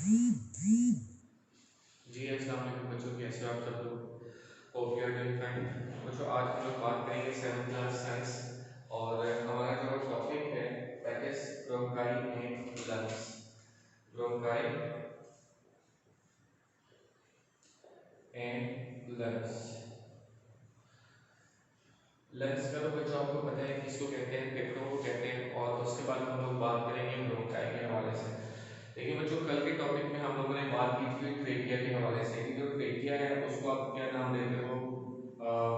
जी अस्सलाम वालेकुम बच्चों, कैसे हो आप सब लोग। Hope you are doing fine. बच्चों आज हम लोग बात करेंगे 7th क्लास साइंस और हमारा जो टॉपिक है that is bronchi and lungs. Bronchi and lungs. Lungs का तो बच्चों आपको पता है किसको कहते हैं, फेफड़ों को कहते हैं। और उसके बाद हम लोग बात करेंगे ब्रोंकाई के हवाले से। देखिए बच्चों, कल के टॉपिक में हम लोगों ने बात की थी ट्रेकिया के हवाले से कि जो ट्रेकिया है उसको आप क्या नाम देते हो,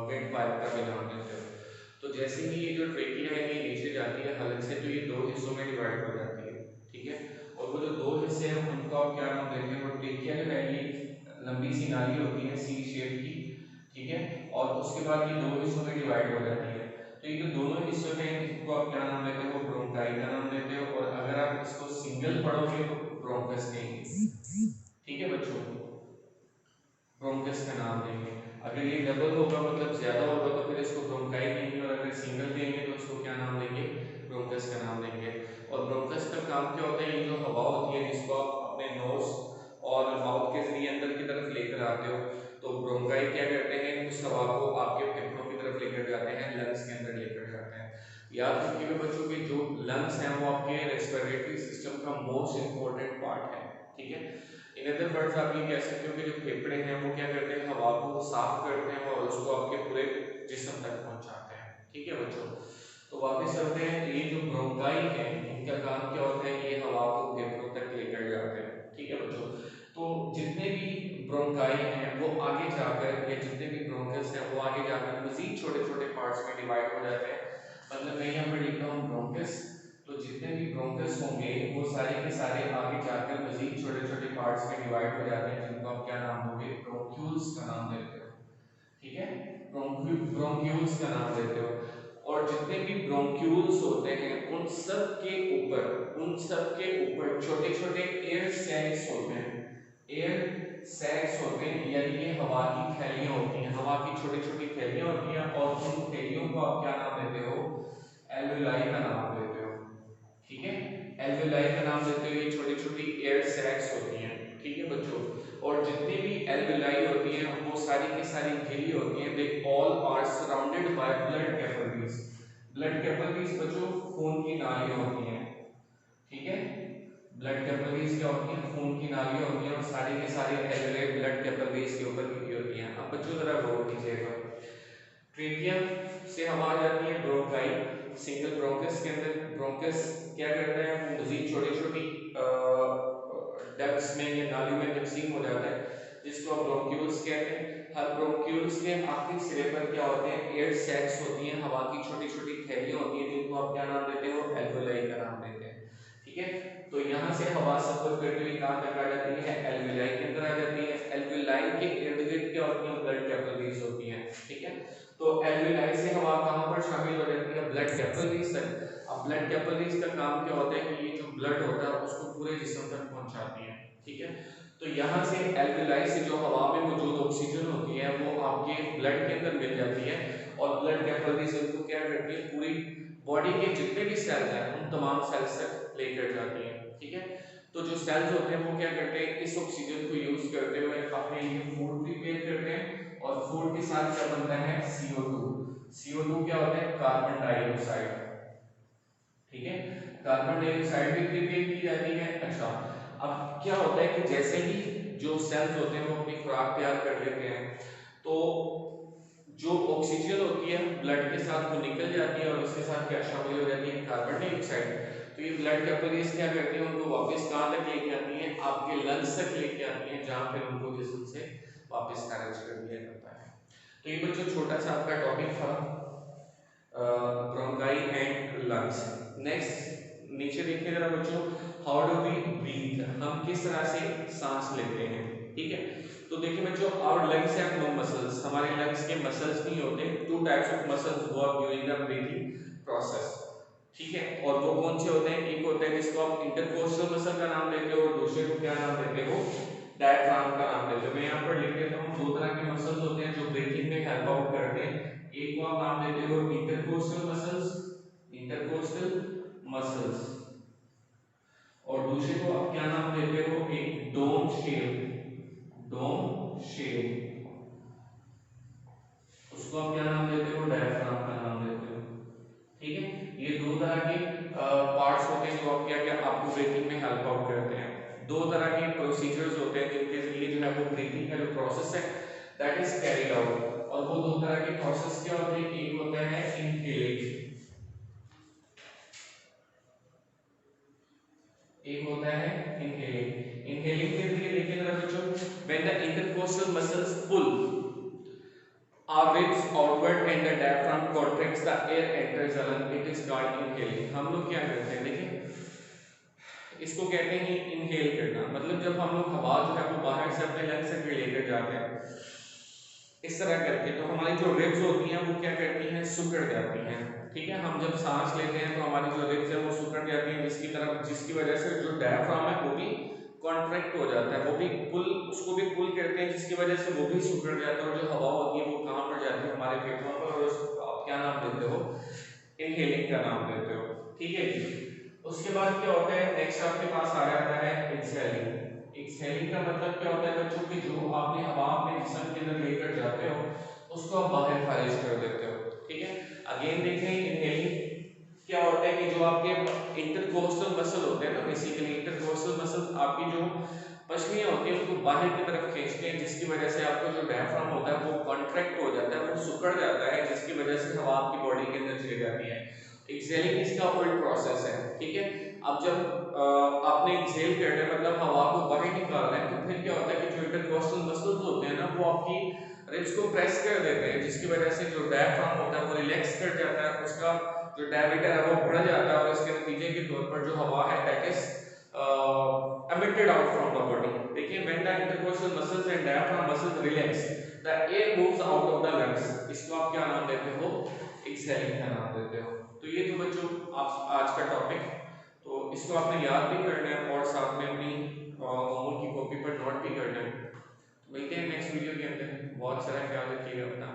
वेट पाइप का भी नाम देते हो। तो जैसे ही ये जो ट्रेकिया है ये नीचे जाती है हलक से, तो ये दो हिस्सों में डिवाइड हो जाती है, ठीक है। और वो जो दो हिस्से हैं उनको आप क्या नाम देते हैं, वो ट्रेकिया जो है ये लंबी सी नाली होती है सी शेप की, ठीक है। और उसके बाद ये दो हिस्सों में डिवाइड हो जाती है। तो ये जो दोनों हिस्सों में इसको आप क्या नाम देते हो, ब्रोंकाई का नाम देते हो। और अगर आप इसको सिंगल पढ़ोगे तो ब्रोंकस कहेंगे, ठीक है बच्चों, ब्रोंकस का नाम देंगे। अगर ये डबल होगा मतलब ज्यादा होगा तो फिर इसको ब्रोंकाई कहेंगे, और अगर सिंगल देंगे तो इसको क्या नाम देंगे, ब्रोंकस का नाम देंगे। और ब्रोंकस का काम क्या होता है, ये जो हवा होती है जिसको आप अपने नोज और माउथ के जरिए अंदर की तरफ लेकर आते हो, तो ब्रोंकाई क्या करते हैं, उस हवा को आपके फेफड़ों की तरफ लेकर जाते हैं, लंग्स के अंदर लेकर जाते हैं। याद रखिएगा बच्चों कि जो लंग्स हैं वो आपके रेस्पिरेटरी सिस्टम का मोस्ट इंपॉर्टेंट पार्ट है, ठीक है। इन अदर वर्ड्स आप ये कह सकते हो कि जो फेफड़े हैं वो क्या करते हैं, हवा को साफ करते हैं और उसको आपके पूरे जिस्म तक पहुंचाते हैं, ठीक है बच्चों। तो वापस चलते हैं, ये जो ब्रोंकाई है इनका काम क्या होता है, ये हवा को फेफड़ों तक लेकर जाते हैं, ठीक है बच्चों। तो जितने भी ब्रोंकाई हैं वो आगे जाकर, या जितने भी ब्रोंकस हैं वो आगे जाकर मजीद छोटे छोटे पार्ट्स में डिवाइड हो जाते हैं। मतलब मैं यहाँ पर लिखता हूँ ब्रोंकस, तो जितने भी ब्रोंकस होंगे वो सारे के सारे आगे जाकर मजीद छोटे छोटे पार्ट्स में डिवाइड हो जाते हैं, जिनको आप क्या नाम दोगे, ब्रोंक्यूल्स का नाम देते हो, ठीक है। ब्रोंक्यूल्स का नाम देते हो। और जितने भी ब्रोंक्यूल्स होते हैं उन सब के ऊपर छोटे छोटे एयर सैक्स होते हैं, एयर सैक्स होते हैं, यानी कि हवा की थैलियां होती हैं, हवा की छोटी छोटी थैलियां होती हैं। और उन थैलियों को आप क्या नाम देते हो, एल्वेलाई का नाम देते हो, ठीक है। एल्वेलाई का नाम देते हो, ये छोटी छोटी एयर सैक्स होती हैं, ठीक है बच्चों। और जितनी भी एल्वेलाई होती हैं वो सारी की सारी घिरी होती हैं, they all are surrounded by blood capillaries. Blood capillaries बच्चों खून की नालियां होती हैं, ठीक है। ब्लड कैपिलरीज क्या होती हैं, खून की नालियां होती हैं, और सारी के सारी एल्वेलाई ब्लड कैपिलरीज के ऊपर घिरी होती हैं। अब बच्चों जरा गौर कीजिएगा, ट्रेकिया से हवा आ जाती है ब्रोंकाई, सिंगल ब्रोंकस के अंदर। ब्रोंकस क्या करता है, वो मजीद छोटी छोटी डक्ट्स में या नाली में तकसीम हो जाता है, जिसको आप ब्रोंक्यूल्स कहते हैं। हर ब्रोंक्यूल्स के आखिरी सिरे पर क्या होते हैं, एयर सैक्स होती हैं, हवा की छोटी छोटी थैलियां होती हैं, जिनको आप क्या नाम देते हो, एल्वेलाई का नाम देते हैं, ठीक है। तो यहाँ से हवा सफर करते हुए कहाँ तक आ जाती है, एल्वेलाई के अंदर आ जाती है। एल्वेलाई के इर्द गिर्द क्या होती है, ब्लड कैपिलरीज होती हैं, ठीक है। तो एल्वेलाई से हवा कहाँ पर शामिल हो जाती है, ब्लड कैपिलरीज तक। अब ब्लड कैपिलरीज का काम क्या होता है कि ये जो ब्लड होता है उसको पूरे जिस्म तक पहुंचाती है, ठीक है। तो यहाँ से एल्वेलाई से जो हवा में मौजूद ऑक्सीजन होती है वो आपके ब्लड के अंदर मिल जाती है, और ब्लड कैपिलरीज उनको क्या करती है, पूरी बॉडी के जितने भी सेल्स हैं उन तमाम सेल्स तक लेकर जाती हैं, ठीक है। तो जो सेल्स होते हैं वो क्या करते हैं, इस ऑक्सीजन को यूज करते हुए अपने लिए फूड प्रिपेयर करते हैं, और फूड के साथ क्या बनता है, CO2। CO2 क्या होता है, कार्बन डाइऑक्साइड, ठीक है। कार्बन डाइऑक्साइड भी प्रिपेयर की जाती है। अच्छा, अब क्या होता है कि जैसे ही जो सेल्स होते हैं वो अपनी खुराक तैयार कर लेते हैं, तो जो ऑक्सीजन होती है ब्लड के साथ वो निकल जाती है, और उसके साथ क्या शामिल हो जाती है, कार्बन डाइऑक्साइड। तो ये ब्लड कैपिलरीज क्या करती है, उनको वापस कहाँ तक लेके आती है, आपके लंग्स तक लेके आती है, जहाँ पे उनको जिस्म से वापस खारिज कर दिया जाता है। तो ये बच्चों छोटा सा आपका टॉपिक था, ब्रोंकाई एंड लंग्स। नेक्स्ट नीचे देखिए जरा बच्चों, हाउ डू वी ब्रीथ, हम किस तरह से सांस लेते हैं, ठीक है। तो देखिए बच्चों, our lungs have no muscles, हमारे लंग्स के मसल्स नहीं होते। Two types of muscles work during the breathing process, ठीक है। और वो कौन से होते हैं, एक होता है जिसको आप इंटरकोस्टल मसल का नाम देते हो, और दूसरे को क्या नाम देते हो, डायफ्राम का नाम देते हो। मैं यहाँ पर लिख देता हूँ, दो तरह के मसल्स होते हैं जो ब्रीथिंग में हेल्प आउट करते हैं। एक को आप नाम देते हो इंटरकोस्टल मसल्स, इंटरकोस्टल मसल्स, और दूसरे को आप क्या नाम देते हो, एक डोम शेप, उसको आप क्या नाम देते हो, डायफ्राम का नाम देते हो। ठीक है, ये दो तरह के पार्ट्स होते हैं जो आप क्या क्या आपको ब्रीथिंग में हेल्प आउट करते हैं। दो तरह के प्रोसीजर्स होते हैं जिनके जरिए जो है वो ब्रीथिंग का जो प्रोसेस है दैट इज कैरीड आउट। और वो दो तरह के प्रोसेस क्या होते हैं, एक होता है इनहेलिंग, एक होता है इनहेलिंग। इनहेलिंग के लिए देखिए जरा बच्चों, when the intercostal muscles pull our ribs outward and the diaphragm contracts, the air enters the lung, it is called inhaling। हम लोग क्या करते हैं, देखिए इसको कहते हैं इनहेल करना। मतलब जब हम लोग हवा जो है वो बाहर से अपने लंग से लेकर जाते हैं इस तरह करके, तो हमारी जो रिब्स होती हैं वो क्या करती हैं, सुकड़ जाती हैं। ठीक है, हम जब सांस लेते हैं तो हमारी जो रिब्स है वो सुकड़ जाती हैं, जिसकी वजह से जो डायफ्राम है वो भी कॉन्ट्रैक्ट हो जाता है, वो भी पुल, उसको भी पुल करते हैं, जिसकी वजह से वो भी सुकड़ जाता है। और जो हवा होती है वो कहाँ पर जाती है, हमारे फेफड़ों पर, और उसको आप क्या नाम देते हो, इनहेलिंग का नाम देते हो। ठीक है जी। उसके बाद क्या होता है, नेक्स्ट आपके पास आ जाता है एक्सहेलिंग। एक्सहेलिंग का मतलब क्या होता है बच्चों की, जो आपने हवा अपने जिस्म के अंदर लेकर जाते हो उसको आप बाहर खारिज कर देते हो। ठीक है, अगेन देखें इनहेलिंग क्या होता है कि जो आपके इंटरकोस्टल मसल होते हैं ना, बेसिकली इंटरकोस्टल मसल आपकी जो पसलियां होती हैं उसको बाहर की तरफ खींचते हैं, जिसकी वजह से आपका जो डायफ्राम होता है वो कॉन्ट्रैक्ट हो जाता है, वो सिकुड़ जाता है, जिसकी वजह से हवा आपकी बॉडी के अंदर चली जाती है। एक्सहेलिंग इसका उल्ट प्रोसेस है। ठीक है, अब जब आपने एक्सहेल करना है मतलब हवा को बाहर निकालना है, तो फिर क्या होता है कि जो इंटरकोस्टल मसल्स होते हैं ना वो आपकी रिब्स को प्रेस कर देते हैं, जिसकी वजह से जो डायफ्राम होता है वो रिलैक्स कर जाता है, उसका जो डायमीटर है वो बढ़ जाता है, और इसके नतीजे के तौर पर जो हवा है that is emitted out from the body। देखिए when the intercostal muscles and diaphragm muscles relax, the air moves out of the lungs। इसको आप क्या नाम देते हो, एक्सहेलिंग का नाम देते हो। तो ये तो बच्चों आप आज का टॉपिक, तो इसको आपने याद भी करना है और साथ में अपनी होमवर्क की कॉपी पर नोट भी करना है। मिलते हैं नेक्स्ट वीडियो के अंदर, बहुत सारा ख्याल रखिएगा अपना।